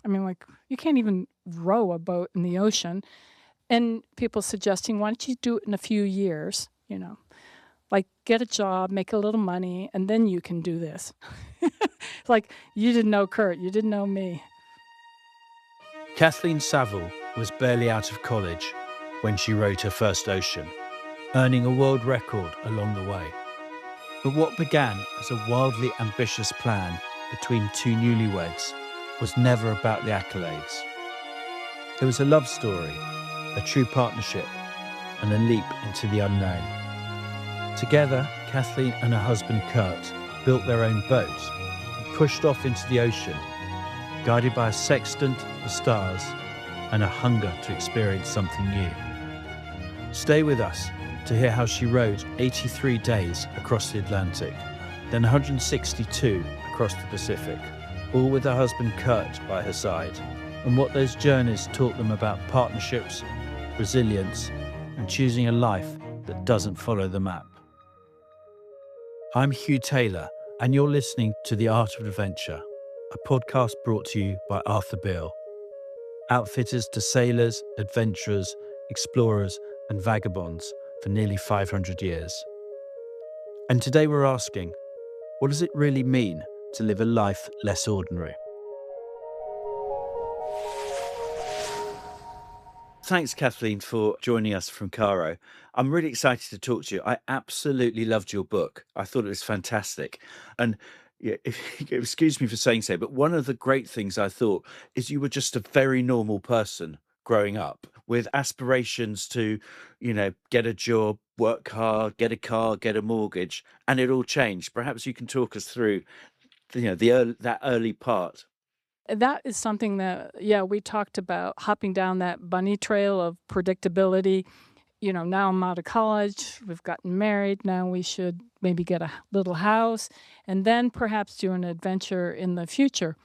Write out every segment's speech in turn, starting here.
mean, like, you can't even row a boat in the ocean. And people suggesting, why don't you do it in a few years, like get a job, make a little money, and then you can do this. It's like, you didn't know Kurt, you didn't know me. Kathleen Saville was barely out of college when she rowed her first ocean, earning a world record along the way. But what began as a wildly ambitious plan between two newlyweds was never about the accolades. It was a love story, a true partnership, and a leap into the unknown. Together, Kathleen and her husband Kurt built their own boat and pushed off into the ocean, guided by a sextant, the stars, and a hunger to experience something new. Stay with us to hear how she rowed 83 days across the Atlantic, then 162 across the Pacific, all with her husband Kurt by her side, and what those journeys taught them about partnerships, resilience, and choosing a life that doesn't follow the map. I'm Hugh Taylor, and you're listening to The Art of Adventure, a podcast brought to you by Arthur Beale, outfitters to sailors, adventurers, explorers, and vagabonds for nearly 500 years. And today we're asking, what does it really mean to live a life less ordinary? Thanks, Kathleen, for joining us from Cairo. I'm really excited to talk to you. I absolutely loved your book. I thought it was fantastic. And excuse me for saying so, but one of the great things I thought is you were just a very normal person growing up with aspirations to, get a job, work hard, get a car, get a mortgage, and it all changed. Perhaps you can talk us through, that early part. That is something that, we talked about, hopping down that bunny trail of predictability. Now I'm out of college, we've gotten married, now we should maybe get a little house, and then perhaps do an adventure in the future.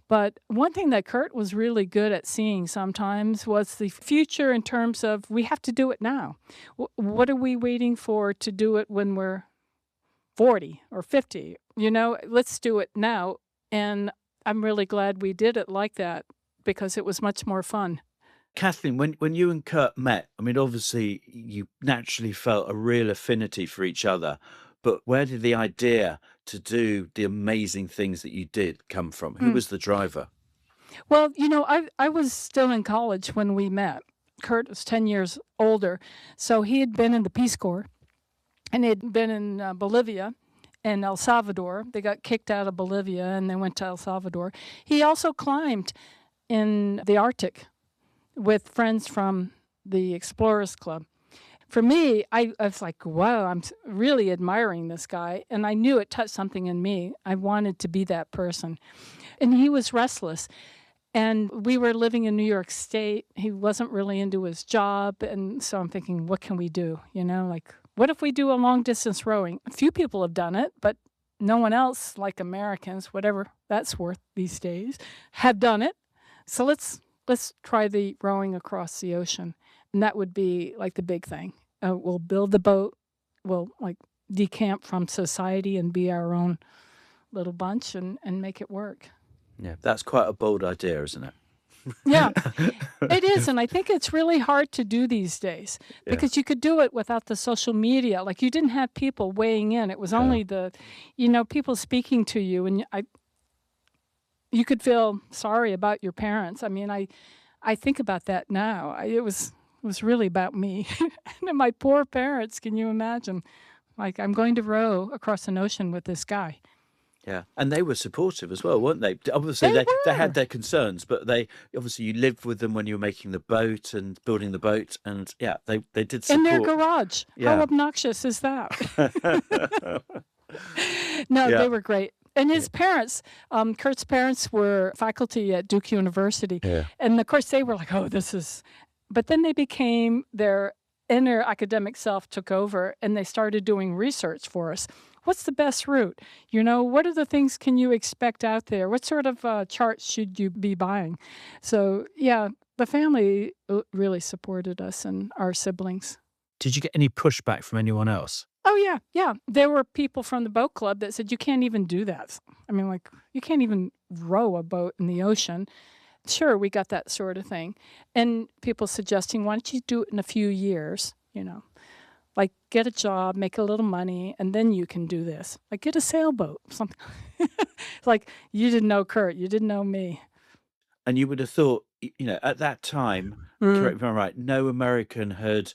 But one thing that Kurt was really good at seeing sometimes was the future in terms of, we have to do it now. What are we waiting for to do it when we're 40 or 50? Let's do it now. And I'm really glad we did it like that, because it was much more fun. Kathleen, when you and Kurt met, I mean, obviously you naturally felt a real affinity for each other, but where did the idea to do the amazing things that you did come from? Who was the driver? Well, I was still in college when we met. Kurt was 10 years older, so he had been in the Peace Corps, and he'd been in Bolivia and El Salvador. They got kicked out of Bolivia, and they went to El Salvador. He also climbed in the Arctic with friends from the Explorers Club. For me, I was like, wow, I'm really admiring this guy. And I knew it touched something in me. I wanted to be that person. And he was restless. And we were living in New York State. He wasn't really into his job. And so I'm thinking, what can we do? What if we do a long distance rowing? A few people have done it, but no one else, like Americans, whatever that's worth these days, have done it. So let's try the rowing across the ocean. And that would be like the big thing. We'll build the boat. We'll decamp from society and be our own little bunch and make it work. Yeah, that's quite a bold idea, isn't it? Yeah, it is. And I think it's really hard to do these days, because you could do it without the social media. Like, you didn't have people weighing in. It was only people speaking to you. And you could feel sorry about your parents. I mean, I think about that now. It was really about me and my poor parents. Can you imagine? Like, I'm going to row across an ocean with this guy. Yeah, and they were supportive as well, weren't they? Obviously, they had their concerns, but you lived with them when you were making the boat and building the boat, and they did support. In their garage. Yeah. How obnoxious is that? No, they were great. And his parents, Kurt's parents were faculty at Duke University. Yeah. And of course they were like, oh, this is... But then they became, their inner academic self took over, and they started doing research for us. What's the best route? What are the things can you expect out there? What sort of charts should you be buying? So, the family really supported us and our siblings. Did you get any pushback from anyone else? Oh, yeah. There were people from the boat club that said, you can't even do that. I mean, you can't even row a boat in the ocean. Sure, we got that sort of thing. And people suggesting, why don't you do it in a few years, like get a job, make a little money, and then you can do this. Like get a sailboat, something. Like you didn't know Kurt, you didn't know me. And you would have thought, at that time, Mm. correct me if I'm right, no American had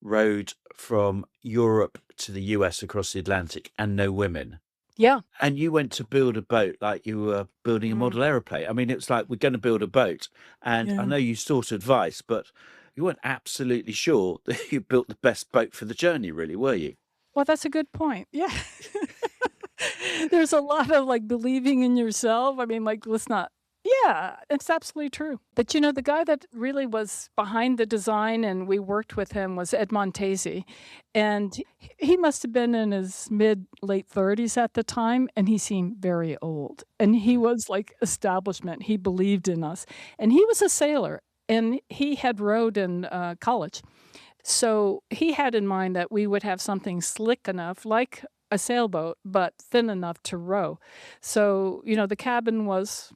rowed from Europe to the US across the Atlantic, and no women. Yeah. And you went to build a boat like you were building a Mm. model aeroplane. I mean, it's like, we're going to build a boat. And I Yeah. know you sought advice, but you weren't absolutely sure that you built the best boat for the journey, really, were you? Well, that's a good point. Yeah. There's a lot of like believing in yourself. I mean, like, let's not. Yeah, it's absolutely true. But the guy that really was behind the design and we worked with him was Ed Montesi. And he must have been in his late 30s at the time. And he seemed very old. And he was like establishment. He believed in us. And he was a sailor and he had rowed in college. So he had in mind that we would have something slick enough, like a sailboat, but thin enough to row. So, the cabin was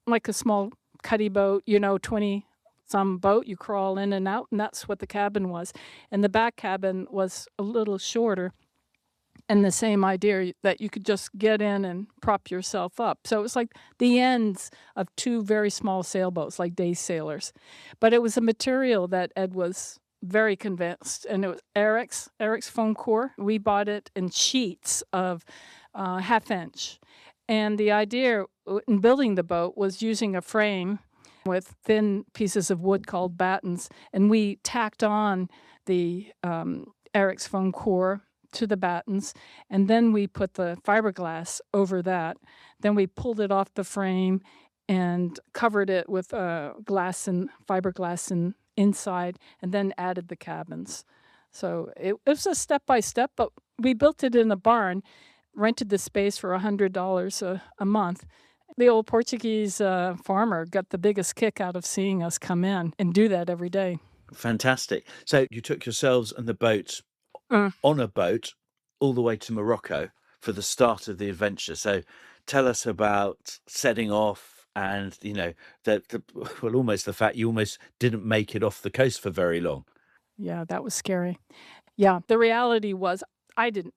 like a small cuddy boat, 20 some boat. You crawl in and out, and that's what the cabin was. And the back cabin was a little shorter. And the same idea that you could just get in and prop yourself up. So it was like the ends of two very small sailboats, like day sailors. But it was a material that Ed was very convinced, and it was Eric's foam core. We bought it in sheets of half inch. And the idea in building the boat was using a frame with thin pieces of wood called battens, and we tacked on the Eric's foam core to the battens, and then we put the fiberglass over that. Then we pulled it off the frame and covered it with glass and fiberglass and inside, and then added the cabins. So it was a step by step, but we built it in a barn, rented the space for $100 a month. The old Portuguese farmer got the biggest kick out of seeing us come in and do that every day. Fantastic. So you took yourselves and the boat on a boat all the way to Morocco for the start of the adventure. So tell us about setting off and, almost the fact you almost didn't make it off the coast for very long. Yeah, that was scary. Yeah, the reality was I didn't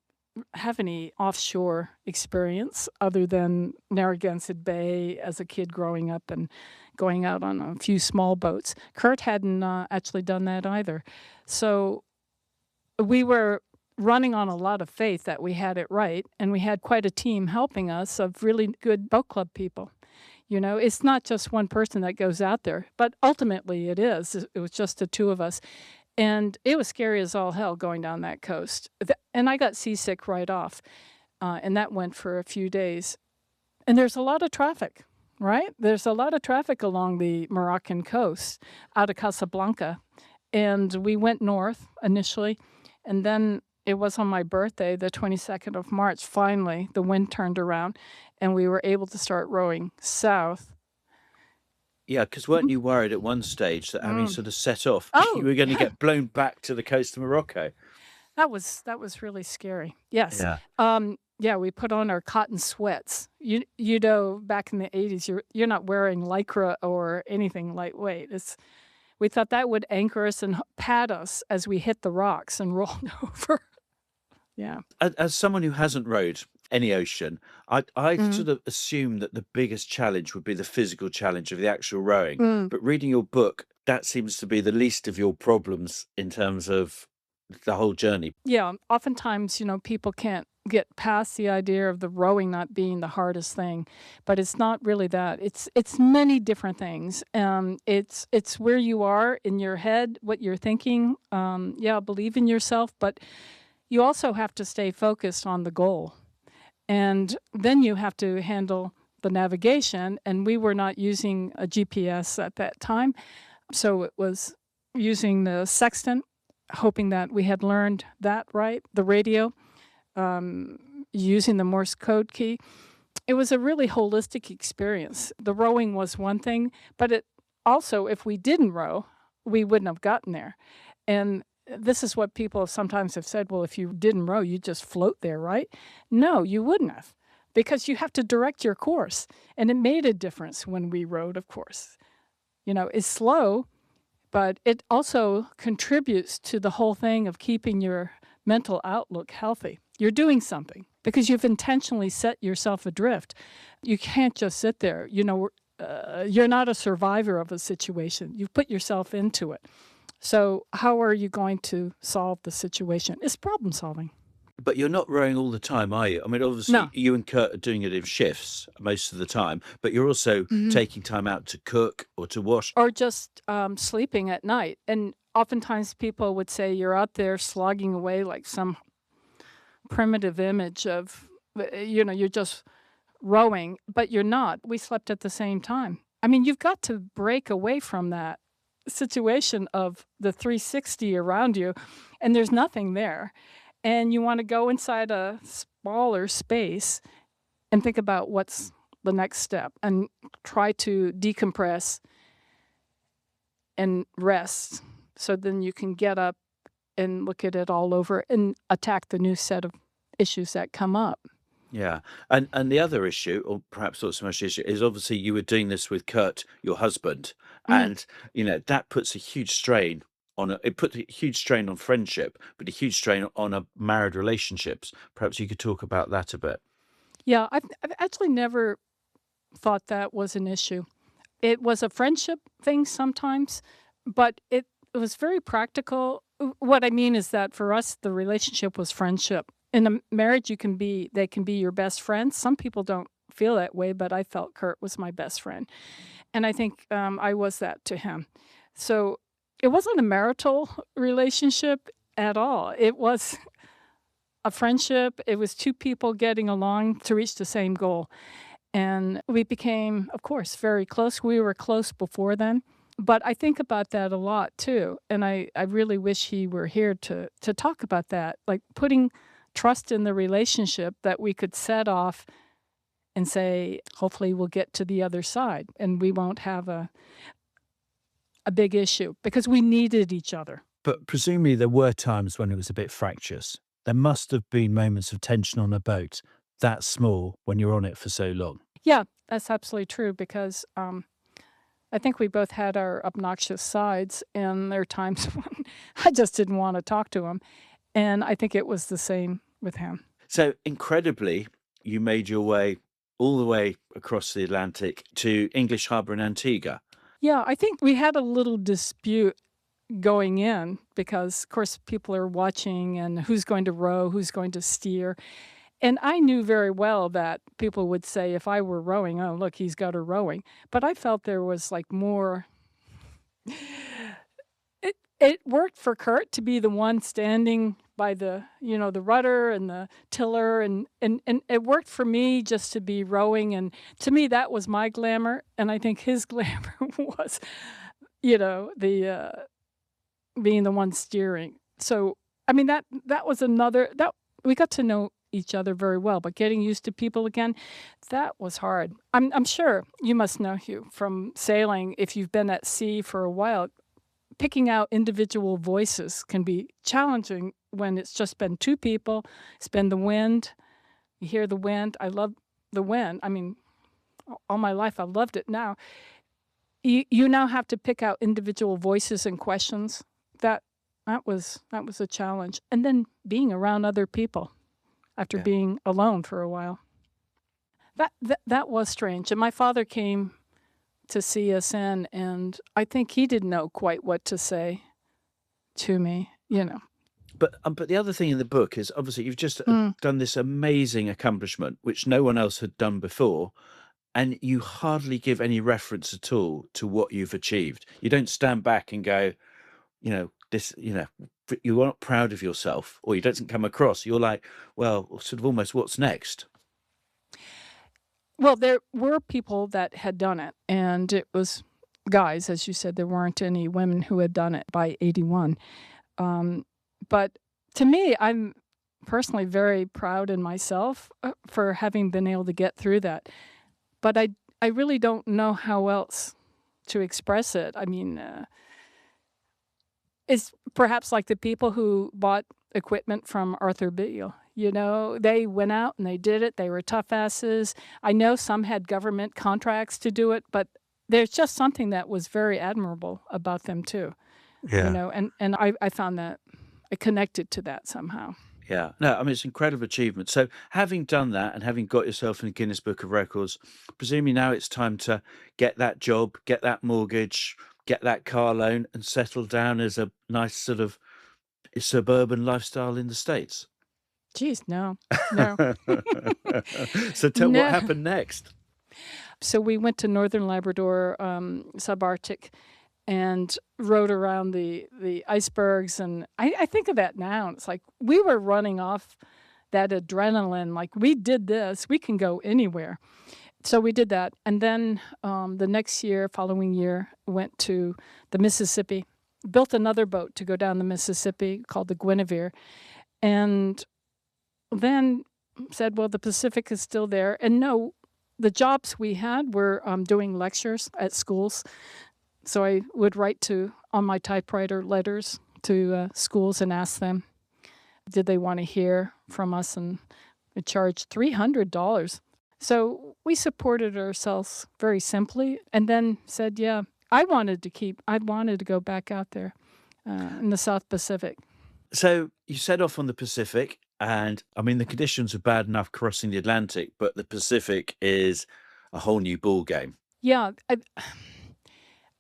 have any offshore experience other than Narragansett Bay as a kid growing up and going out on a few small boats. Kurt hadn't actually done that either. So we were running on a lot of faith that we had it right, and we had quite a team helping us of really good boat club people. It's not just one person that goes out there, but ultimately it is. It was just the two of us. And it was scary as all hell going down that coast. And I got seasick right off, and that went for a few days. And there's a lot of traffic, right? There's a lot of traffic along the Moroccan coast out of Casablanca. And we went north initially, and then it was on my birthday, the 22nd of March, finally, the wind turned around, and we were able to start rowing south. Yeah, because weren't you worried at one stage that having sort of set off, Oh, you were going to yeah. get blown back to the coast of Morocco? That was really scary. Yes. Yeah. Yeah, we put on our cotton sweats. Back in the 80s, you're not wearing Lycra or anything lightweight. We thought that would anchor us and pad us as we hit the rocks and rolled over. Yeah. As someone who hasn't rowed any ocean, I sort of assume that the biggest challenge would be the physical challenge of the actual rowing. But reading your book, that seems to be the least of your problems in terms of the whole journey. Yeah, oftentimes, people can't get past the idea of the rowing not being the hardest thing, but it's not really that. It's many different things. It's where you are in your head, what you're thinking. Believe in yourself, but you also have to stay focused on the goal. And then you have to handle the navigation, and we were not using a GPS at that time, so it was using the sextant, hoping that we had learned that right, the radio, using the Morse code key. It was a really holistic experience. The rowing was one thing, but it also, if we didn't row, we wouldn't have gotten there. And this is what people sometimes have said, well, if you didn't row, you'd just float there, right? No, you wouldn't have, because you have to direct your course. And it made a difference when we rowed, of course. is slow, but it also contributes to the whole thing of keeping your mental outlook healthy. You're doing something because you've intentionally set yourself adrift. You can't just sit there. You're not a survivor of a situation. You've put yourself into it. So how are you going to solve the situation? It's problem solving. But you're not rowing all the time, are you? I mean, obviously, No. you and Kurt are doing it in shifts most of the time, but you're also taking time out to cook or to wash. Or just sleeping at night. And oftentimes people would say you're out there slogging away like some primitive image of, you're just rowing, but you're not. We slept at the same time. I mean, you've got to break away from that situation of the 360 around you, and there's nothing there. And you want to go inside a smaller space and think about what's the next step and try to decompress and rest. So then you can get up and look at it all over and attack the new set of issues that come up. Yeah. And the other issue, or perhaps not so much issue, is obviously you were doing this with Kurt, your husband, and that puts a huge strain it put a huge strain on friendship, but a huge strain on a married relationships. Perhaps you could talk about that a bit. Yeah, I've actually never thought that was an issue. It was a friendship thing sometimes, but it was very practical. What I mean is that for us, the relationship was friendship. In a marriage, they can be your best friends. Some people don't feel that way, but I felt Kurt was my best friend. And I think I was that to him. So it wasn't a marital relationship at all. It was a friendship. It was two people getting along to reach the same goal. And we became, of course, very close. We were close before then. But I think about that a lot, too. And I really wish he were here to talk about that, like putting trust in the relationship that we could set off and say, hopefully we'll get to the other side and we won't have a big issue because we needed each other. But presumably there were times when it was a bit fractious. There must have been moments of tension on a boat that small when you're on it for so long. Yeah, that's absolutely true because I think we both had our obnoxious sides, and there are times when I just didn't want to talk to him. And I think it was the same with him. So incredibly, you made your way all the way across the Atlantic to English Harbour in Antigua. Yeah, I think we had a little dispute going in because, of course, people are watching and who's going to row, who's going to steer. And I knew very well that people would say if I were rowing, oh, look, he's got her rowing. But I felt there was like more. It worked for Kurt to be the one standing by the rudder and the tiller, and it worked for me just to be rowing, and to me that was my glamour, and I think his glamour was, the being the one steering. So I mean that was another that we got to know each other very well, but getting used to people again, that was hard. I'm sure you must know, Hugh, from sailing, if you've been at sea for a while. Picking out individual voices can be challenging when it's just been two people. It's been the wind. You hear the wind. I love the wind. I mean, all my life I've loved it now. You now have to pick out individual voices and questions. That was a challenge. And then being around other people after being alone for a while. That was strange. And my father came to see us in, and I think he didn't know quite what to say to me, But the other thing in the book is obviously you've just done this amazing accomplishment, which no one else had done before, and you hardly give any reference at all to what you've achieved. You don't stand back and go, you're not proud of yourself, or you don't come across. You're like, well, sort of almost what's next? Well, there were people that had done it, and it was guys, as you said. There weren't any women who had done it by 81. But to me, I'm personally very proud in myself for having been able to get through that. But I really don't know how else to express it. I mean, it's perhaps like the people who bought equipment from Arthur Beale. They went out and they did it. They were tough asses. I know some had government contracts to do it, but there's just something that was very admirable about them too, Yeah. and I found that I connected to that somehow. Yeah. No, I mean, it's an incredible achievement. So, having done that and having got yourself in the Guinness Book of Records, presumably now it's time to get that job, get that mortgage, get that car loan, and settle down as a nice sort of suburban lifestyle in the States. Geez, no, no, So, tell what no. happened next. So we went to Northern Labrador, subarctic, and rode around the icebergs. And I think of that now. And it's like we were running off that adrenaline. Like we did this, we can go anywhere. So we did that. And then the next year, following year, went to the Mississippi, built another boat to go down the Mississippi called the Guinevere. And then said, well, the Pacific is still there. And no, the jobs we had were doing lectures at schools. So I would write on my typewriter letters to schools and ask them, did they want to hear from us? And we charged $300. So we supported ourselves very simply, and then said, yeah, I wanted to go back out there in the South Pacific. So, you set off on the Pacific, and I mean, the conditions are bad enough crossing the Atlantic, but the Pacific is a whole new ball game. Yeah,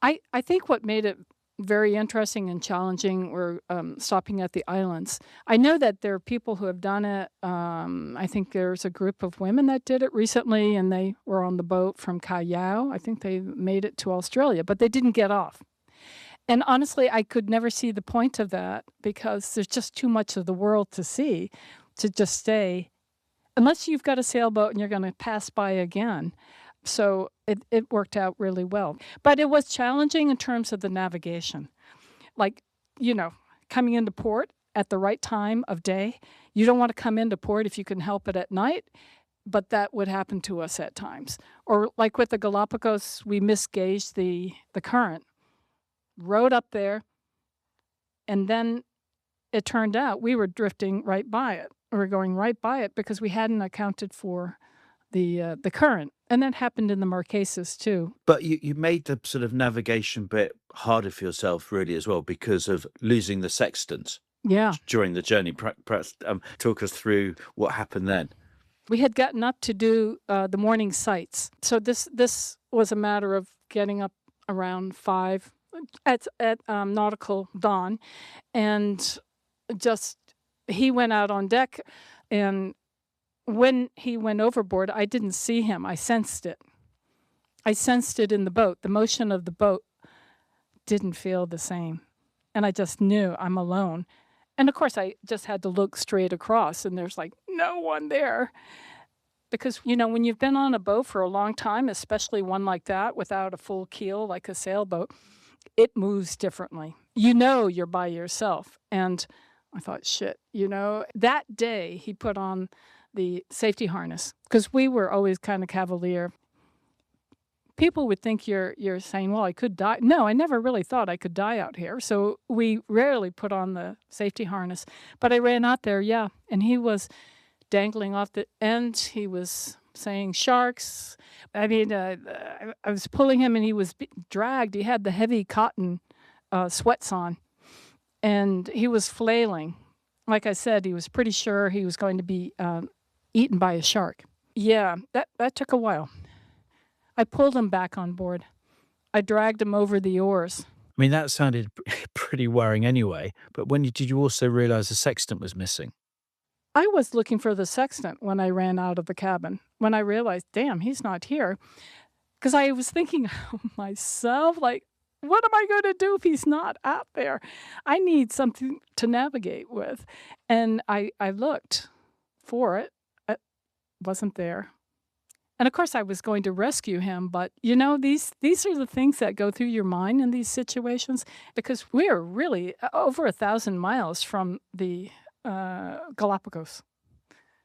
I think what made it very interesting and challenging were stopping at the islands. I know that there are people who have done it. I think there's a group of women that did it recently, and they were on the boat from Callao. I think they made it to Australia, but they didn't get off. And honestly, I could never see the point of that because there's just too much of the world to see to just stay, unless you've got a sailboat and you're going to pass by again. So it worked out really well. But it was challenging in terms of the navigation. Like, coming into port at the right time of day. You don't want to come into port if you can help it at night, but that would happen to us at times. Or like with the Galapagos, we misgauged the current, rode up there, and then it turned out we were drifting right by it. We were going right by it because we hadn't accounted for the current. And that happened in the Marquesas too. But you made the sort of navigation bit harder for yourself, really, as well, because of losing the sextant Yeah. during the journey. Perhaps talk us through what happened then. We had gotten up to do the morning sights. So this was a matter of getting up around 5 at nautical dawn, and just he went out on deck, and when he went overboard, I didn't see him. I sensed it. I sensed it in the boat. The motion of the boat didn't feel the same, and I just knew I'm alone. And of course, I just had to look straight across, and there's like no one there. Because, when you've been on a boat for a long time, especially one like that without a full keel like a sailboat, it moves differently. You're by yourself. And I thought, shit, that day he put on the safety harness because we were always kind of cavalier. People would think you're saying, well, I could die. No, I never really thought I could die out here. So we rarely put on the safety harness. But I ran out there, yeah, and he was dangling off the end. He was saying sharks. I mean, I was pulling him and he was dragged. He had the heavy cotton sweats on and he was flailing. Like I said, he was pretty sure he was going to be eaten by a shark. Yeah, that took a while. I pulled him back on board. I dragged him over the oars. I mean, that sounded pretty worrying anyway. But did you also realize the sextant was missing? I was looking for the sextant when I ran out of the cabin, when I realized, damn, he's not here. Because I was thinking myself, like, what am I going to do if he's not out there? I need something to navigate with. And I looked for it. It wasn't there. And of course, I was going to rescue him. But, these are the things that go through your mind in these situations. Because we are really over 1,000 miles from the Galapagos.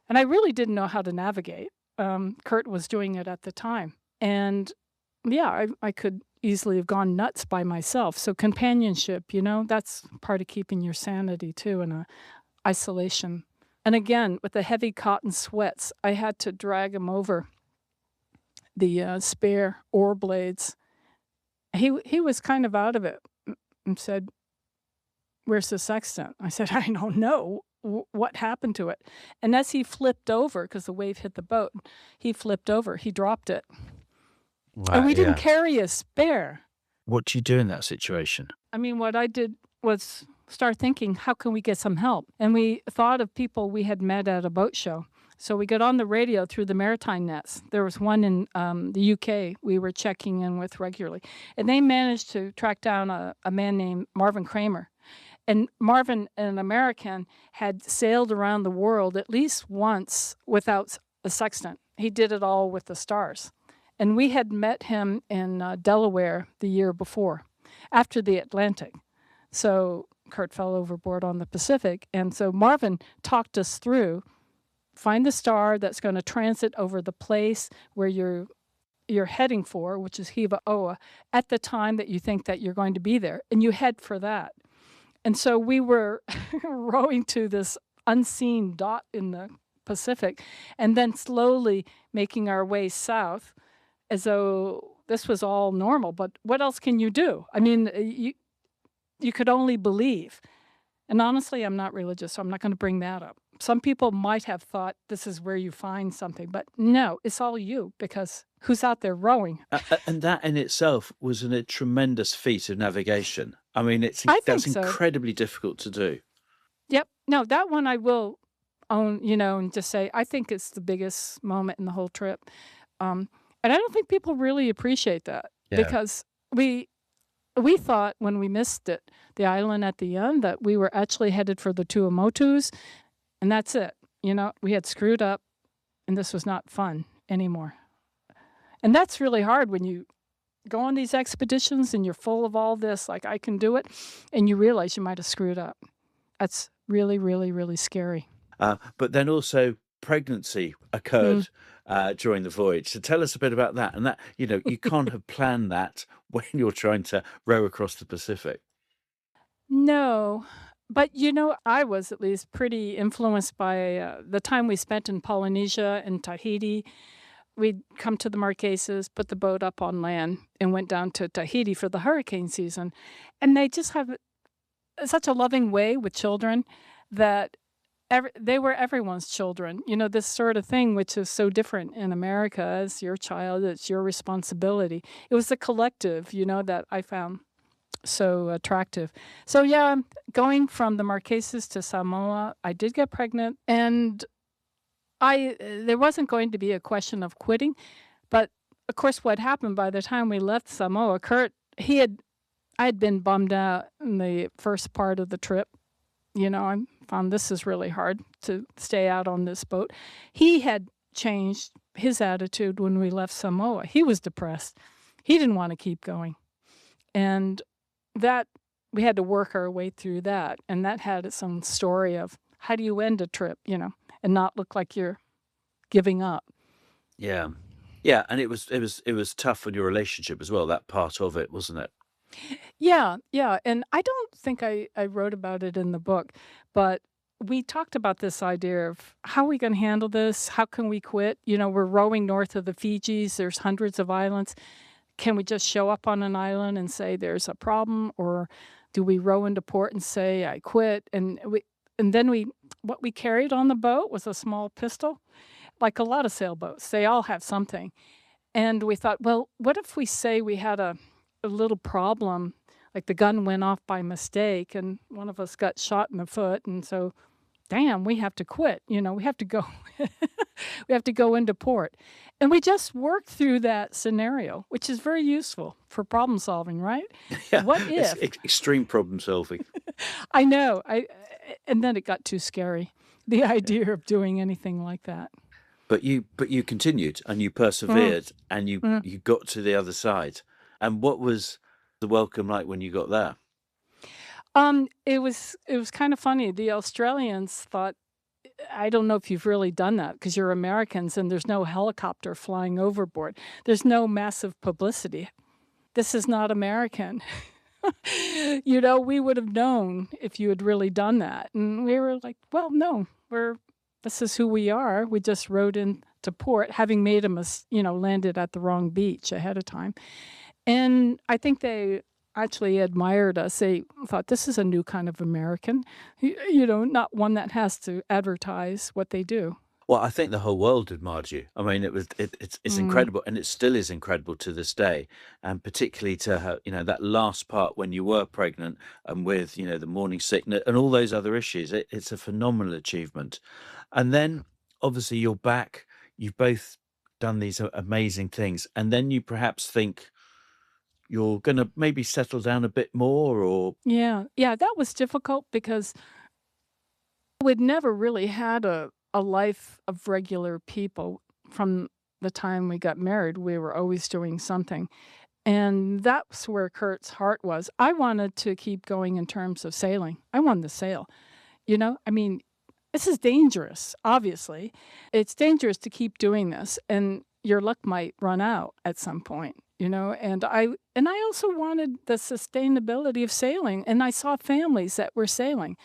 And I really didn't know how to navigate. Kurt was doing it at the time. And yeah, I could easily have gone nuts by myself. So companionship, that's part of keeping your sanity too in isolation. And again, with the heavy cotton sweats, I had to drag him over the spare oar blades He was kind of out of it and said, "Where's the sextant?" I said, "I don't know. What happened to it?" And as he flipped over, because the wave hit the boat, he flipped over. He dropped it. And Right, we didn't yeah. carry a spare. What do you do in that situation? I mean, what I did was start thinking, how can we get some help? And we thought of people we had met at a boat show. So we got on the radio through the maritime nets. There was one in the UK we were checking in with regularly. And they managed to track down a man named Marvin Kramer. And Marvin, an American, had sailed around the world at least once without a sextant. He did it all with the stars. And we had met him in Delaware the year before, after the Atlantic. So Kurt fell overboard on the Pacific. And so Marvin talked us through, find the star that's going to transit over the place where you're heading for, which is Hiva Oa, at the time that you think that you're going to be there, and you head for that. And so we were rowing to this unseen dot in the Pacific, and then slowly making our way south as though this was all normal. But what else can you do? I mean, you could only believe. And honestly, I'm not religious, so I'm not going to bring that up. Some people might have thought this is where you find something, but no, it's all you, because who's out there rowing? And that in itself was a tremendous feat of navigation. I mean, I that's think so. incredibly difficult to do. Yep. No, that one I will own, and just say I think it's the biggest moment in the whole trip. And I don't think people really appreciate that, Yeah. because we thought when we missed it, the island at the end, that we were actually headed for the Tuamotus, and that's it. We had screwed up, and this was not fun anymore. And that's really hard when you go on these expeditions and you're full of all this, like, I can do it, and you realize you might have screwed up. That's really, really, really scary. But then also pregnancy occurred during the voyage. So tell us a bit about that. And that, you can't have planned that when you're trying to row across the Pacific. No, but I was at least pretty influenced by the time we spent in Polynesia and Tahiti. We'd come to the Marquesas, put the boat up on land, and went down to Tahiti for the hurricane season. And they just have such a loving way with children that they were everyone's children. This sort of thing, which is so different in America. As your child, it's your responsibility. It was the collective, that I found so attractive. So yeah, going from the Marquesas to Samoa, I did get pregnant, and there wasn't going to be a question of quitting. But of course, what happened by the time we left Samoa, Kurt, I had been bummed out in the first part of the trip. I found this is really hard to stay out on this boat. He had changed his attitude when we left Samoa. He was depressed. He didn't want to keep going. And that we had to work our way through that. And that had its own story of how do you end a trip, and not look like you're giving up. Yeah. Yeah. And it was tough on your relationship as well, that part of it, wasn't it? Yeah, yeah. And I don't think I wrote about it in the book, but we talked about this idea of how are we going to handle this? How can we quit? We're rowing north of the Fijis. There's hundreds of islands. Can we just show up on an island and say there's a problem? Or do we row into port and say, I quit? And then what we carried on the boat was a small pistol, like a lot of sailboats. They all have something. And we thought, well, what if we say we had a little problem, like the gun went off by mistake and one of us got shot in the foot, and so damn, we have to quit. We have to go we have to go into port. And we just worked through that scenario, which is very useful for problem solving, right? Yeah. What if? It's extreme problem solving. I know. And then it got too scary, the idea of doing anything like that. But you continued and you persevered and you got to the other side. And what was the welcome like when you got there? It was kind of funny. The Australians thought, I don't know if you've really done that because you're Americans and there's no helicopter flying overboard. There's no massive publicity. This is not American. We would have known if you had really done that. And we were like, well, no, this is who we are. We just rode into port, having made landed at the wrong beach ahead of time. And I think they actually admired us. They thought, this is a new kind of American, not one that has to advertise what they do. Well, I think the whole world admired you. I mean, it's Mm, incredible, and it still is incredible to this day, and particularly to her, that last part when you were pregnant and with the morning sickness and all those other issues. It's a phenomenal achievement, and then obviously you're back. You've both done these amazing things, and then you perhaps think you're going to maybe settle down a bit more, or yeah. Yeah, that was difficult because we'd never really had a life of regular people from the time we got married. We were always doing something. And that's where Kurt's heart was. I wanted to keep going in terms of sailing. I wanted to sail. I mean, this is dangerous, obviously. It's dangerous to keep doing this, and your luck might run out at some point, and I also wanted the sustainability of sailing, and I saw families that were sailing,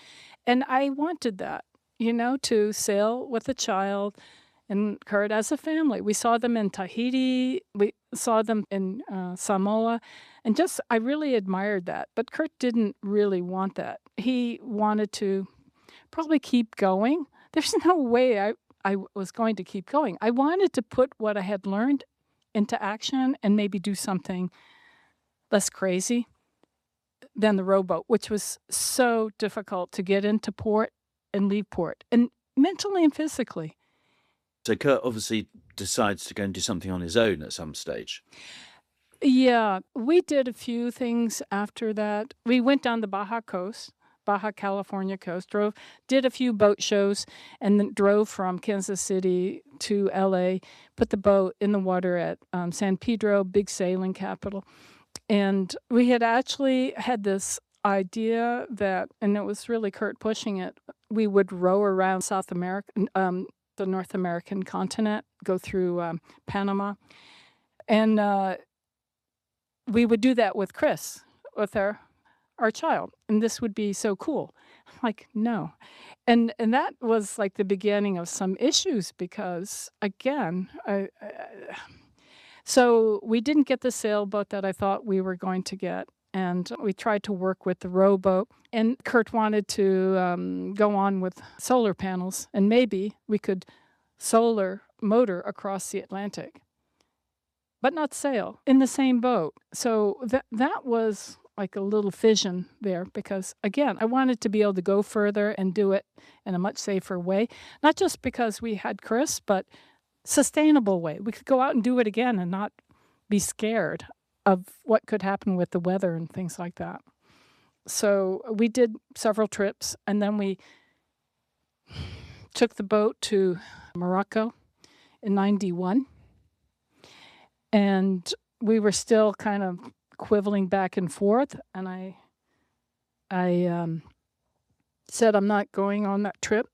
and I wanted that, to sail with a child and Kurt as a family. We saw them in Tahiti, we saw them in Samoa, and just I really admired that. But Kurt didn't really want that. He wanted to probably keep going. There's no way I was going to keep going. I wanted to put what I had learned into action and maybe do something less crazy than the rowboat, which was so difficult to get into port and leave port, and mentally and physically. so Kurt obviously decides to go and do something on his own at some stage. Yeah, we did a few things after that. We went down the Baja California coast, did a few boat shows, and then drove from Kansas City to LA, put the boat in the water at San Pedro, big sailing capital. And we had actually had this idea that, and it was really Kurt pushing it, we would row around South America, the North American continent, go through Panama. And we would do that with Chris, with our child, and this would be so cool. I'm like, no. And that was like the beginning of some issues because, again, so we didn't get the sailboat that I thought we were going to get, and we tried to work with the rowboat, and Kurt wanted to go on with solar panels, and maybe we could solar motor across the Atlantic, but not sail in the same boat. So that was like a little fission there because, again, I wanted to be able to go further and do it in a much safer way, not just because we had Chris, but sustainable way. We could go out and do it again and not be scared of what could happen with the weather and things like that. So we did several trips, and then we took the boat to Morocco in 91. And we were still kind of quibbling back and forth, and I said, I'm not going on that trip.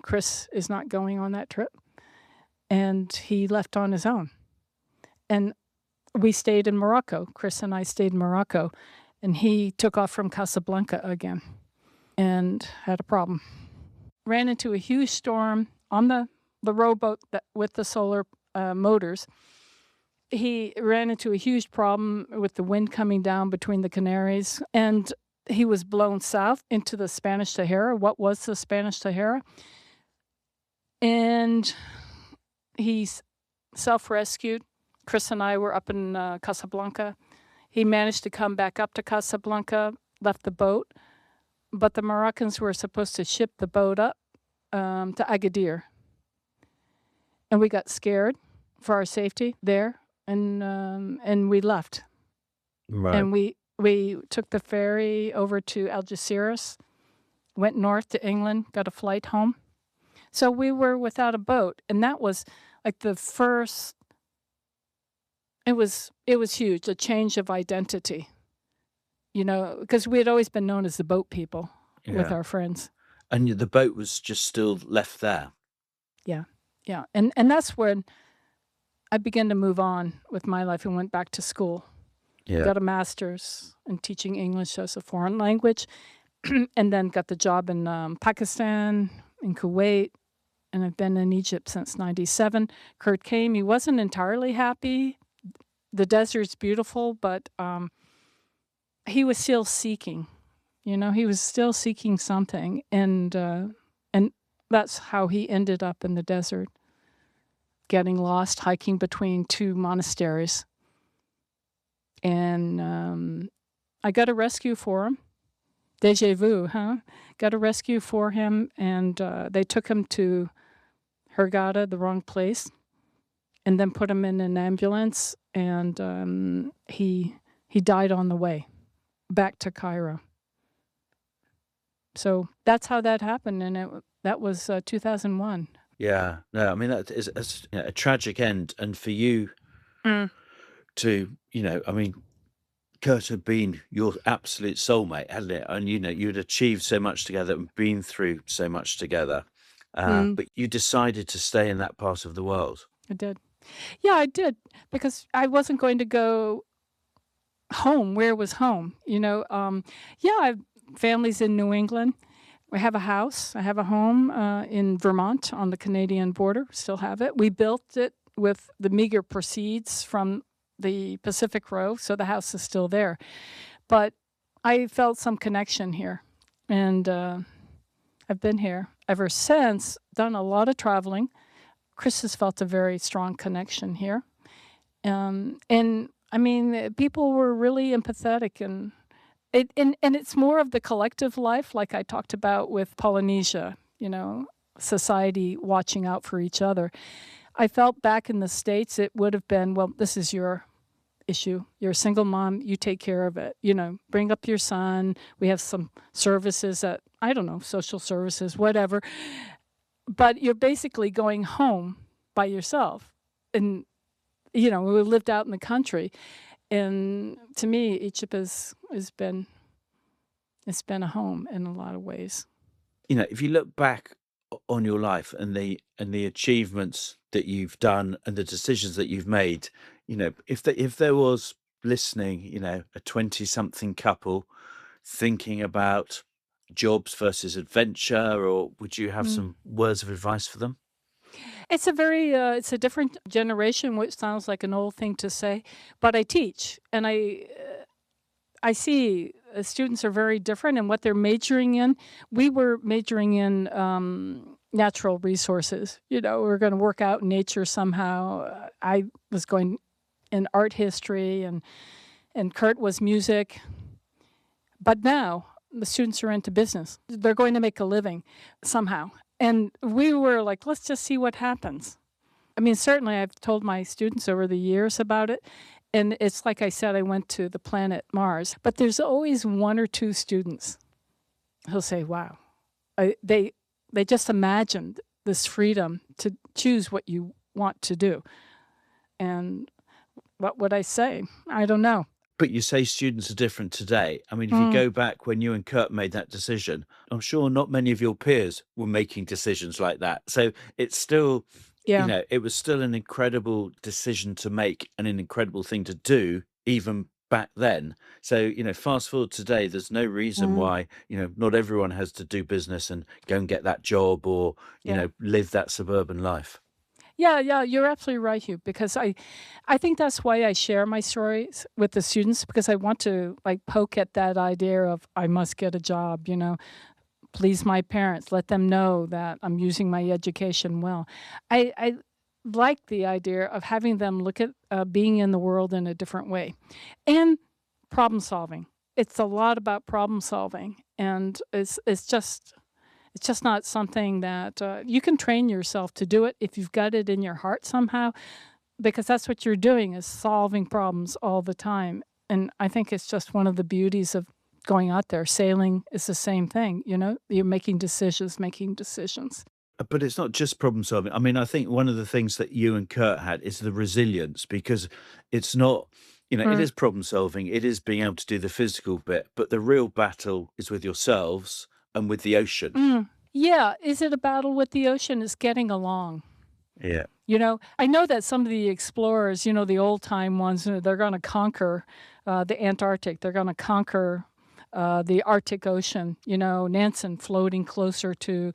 Chris is not going on that trip. And he left on his own. And we stayed in Morocco. Chris and I stayed in Morocco. And he took off from Casablanca again and had a problem. Ran into a huge storm on the rowboat with the solar motors. He ran into a huge problem with the wind coming down between the Canaries, and he was blown south into the Spanish Sahara. What was the Spanish Sahara? And he's self-rescued. Chris and I were up in Casablanca. He managed to come back up to Casablanca, left the boat, but the Moroccans were supposed to ship the boat up to Agadir. And we got scared for our safety there, and we left. Right. And we took the ferry over to Algeciras, went north to England, got a flight home. So we were without a boat, and that was like the first. It was huge, a change of identity, because we had always been known as the boat people with our friends. And the boat was just still left there. Yeah, and that's when I began to move on with my life and went back to school. Yeah. Got a master's in teaching English as a foreign language, and then got the job in Pakistan, in Kuwait, and I've been in Egypt since '97. Kurt came. He wasn't entirely happy the desert's beautiful, but he was still seeking. He was still seeking something, and that's how he ended up in the desert, getting lost, hiking between two monasteries. And I got a rescue for him. Deja vu, huh? Got a rescue for him, and they took him to Hurghada, the wrong place, and then put him in an ambulance, and he died on the way back to Cairo. So that's how that happened, and that was 2001. Yeah, no, I mean that is a tragic end, and for you Mm. to, I mean, Kurt had been your absolute soulmate, hadn't it? And you'd achieved so much together and been through so much together, but you decided to stay in that part of the world. I did. Yeah, I did, because I wasn't going to go home. Where was home? Yeah, I have families in New England. We have a house. I have a home in Vermont on the Canadian border. Still have it. We built it with the meager proceeds from the Pacific Row, so the house is still there. But I felt some connection here, and I've been here ever since, done a lot of traveling. Chris has felt a very strong connection here. And I mean, people were really empathetic, and it's more of the collective life, like I talked about with Polynesia, society watching out for each other. I felt back in the States it would have been, well, this is your issue. You're a single mom, you take care of it. Bring up your son. We have some services that, I don't know, social services, whatever. But you're basically going home by yourself. And, we lived out in the country. And to me, Egypt has been a home in a lot of ways. If you look back on your life and the achievements that you've done and the decisions that you've made, if there was listening, a 20-something couple thinking about jobs versus adventure, or would you have some words of advice for them? It's it's a different generation, which sounds like an old thing to say, but I teach, and I see students are very different in what they're majoring in. We were majoring in natural resources. We're going to work out in nature somehow. I was going in art history, and Kurt was music. But now the students are into business. They're going to make a living somehow. And we were like, let's just see what happens. I mean, certainly I've told my students over the years about it. And it's like I said, I went to the planet Mars. But there's always one or two students who'll say, wow, they just imagined this freedom to choose what you want to do. And what would I say? I don't know. But you say students are different today. I mean, if you go back when you and Kurt made that decision, I'm sure not many of your peers were making decisions like that. So it's still, Yeah. it was still an incredible decision to make and an incredible thing to do, even back then. So, fast forward today, there's no reason why, not everyone has to do business and go and get that job or, Yeah. live that suburban life. Yeah, you're absolutely right, Hugh, because I think that's why I share my stories with the students, because I want to poke at that idea of I must get a job, please my parents, let them know that I'm using my education well. I like the idea of having them look at being in the world in a different way, and problem solving. It's a lot about problem solving, and it's just not something that you can train yourself to do it if you've got it in your heart somehow, because that's what you're doing, is solving problems all the time. And I think it's just one of the beauties of going out there. Sailing is the same thing, you're making decisions. But it's not just problem solving. I mean, I think one of the things that you and Kurt had is the resilience, because it's not, it is problem solving, it is being able to do the physical bit, but the real battle is with yourselves and with the ocean. Yeah, is it a battle with the ocean? It's getting along. Yeah. I know that some of the explorers, the old time ones, they're going to conquer the Antarctic. They're going to conquer the Arctic Ocean. Nansen floating closer to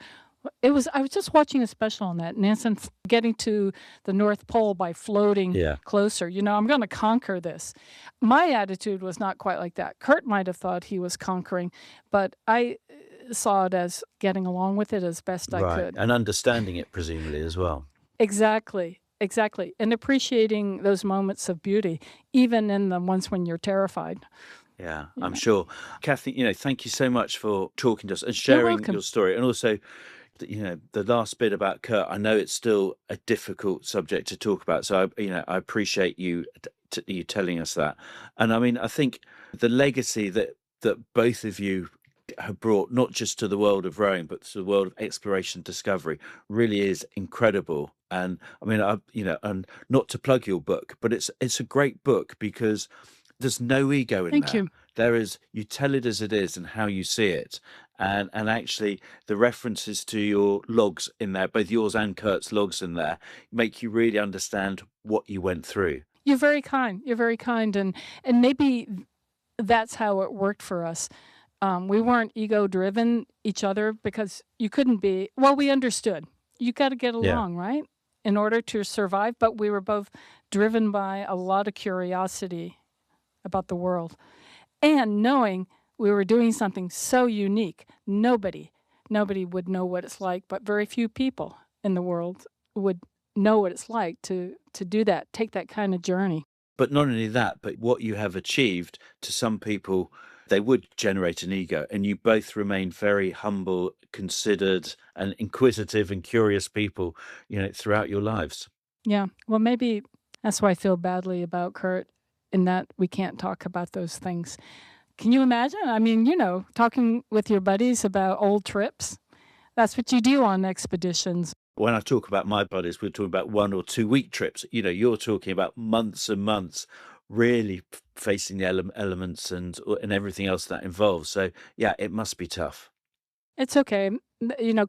I was just watching a special on that. Nansen getting to the North Pole by floating Yeah. closer. I'm going to conquer this. My attitude was not quite like that. Kurt might have thought he was conquering, but I saw it as getting along with it as best I Right. could. And understanding it, presumably, as well. Exactly. And appreciating those moments of beauty, even in the ones when you're terrified. Yeah, You I'm know. sure. Kathy, thank you so much for talking to us and sharing welcome. your story. And also, the last bit about Kurt, I know it's still a difficult subject to talk about. So, I appreciate you telling us that. And I mean, I think the legacy that both of you have brought, not just to the world of rowing, but to the world of exploration and discovery, really is incredible. And I mean, and not to plug your book, but it's a great book because there's no ego in Thank there. you. There is, you tell it as it is and how you see it. And actually the references to your logs in there, both yours and Kurt's logs in there, make you really understand what you went through. You're very kind. And maybe that's how it worked for us. We weren't ego-driven each other because you couldn't be. Well, we understood. You got to get Yeah. along, right, in order to survive. But we were both driven by a lot of curiosity about the world and knowing we were doing something so unique. Nobody would know what it's like, but very few people in the world would know what it's like to do that, take that kind of journey. But not only that, but what you have achieved, to some people, they would generate an ego. And you both remain very humble, considered, and inquisitive and curious people, throughout your lives. Yeah. Well, maybe that's why I feel badly about Kurt, in that we can't talk about those things. Can you imagine? I mean, talking with your buddies about old trips. That's what you do on expeditions. When I talk about my buddies, we're talking about 1 or 2 week trips. You're talking about months and months, really facing the elements and everything else that involves. So yeah, it must be tough. It's okay.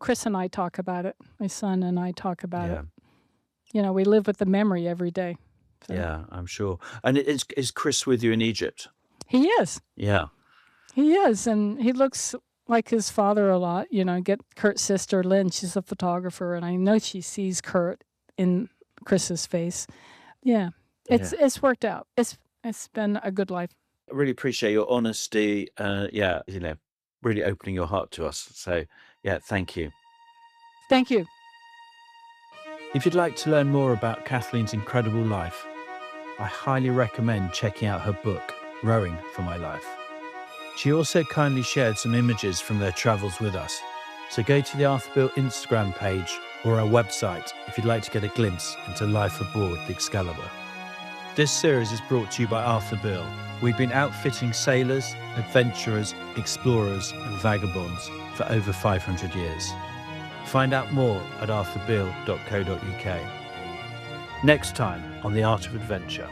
Chris and I talk about it. My son and I talk about it. We live with the memory every day. So. Yeah, I'm sure. And is Chris with you in Egypt? He is. Yeah. He is, and he looks like his father a lot. Get Kurt's sister, Lynn, she's a photographer, and I know she sees Kurt in Chris's face. Yeah, it's worked out. It's been a good life. I really appreciate your honesty. Really opening your heart to us. So, yeah, thank you. Thank you. If you'd like to learn more about Kathleen's incredible life, I highly recommend checking out her book, Rowing for My Life. She also kindly shared some images from their travels with us. So go to the Arthur Beale Instagram page or our website if you'd like to get a glimpse into life aboard the Excalibur. This series is brought to you by Arthur Beale. We've been outfitting sailors, adventurers, explorers and vagabonds for over 500 years. Find out more at arthurbeale.co.uk. Next time on The Art of Adventure.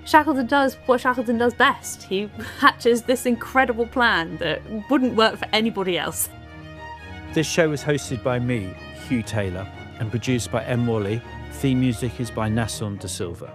Shackleton does what Shackleton does best. He hatches this incredible plan that wouldn't work for anybody else. This show was hosted by me, Hugh Taylor, and produced by M. Wally. Theme music is by Nasson De Silva.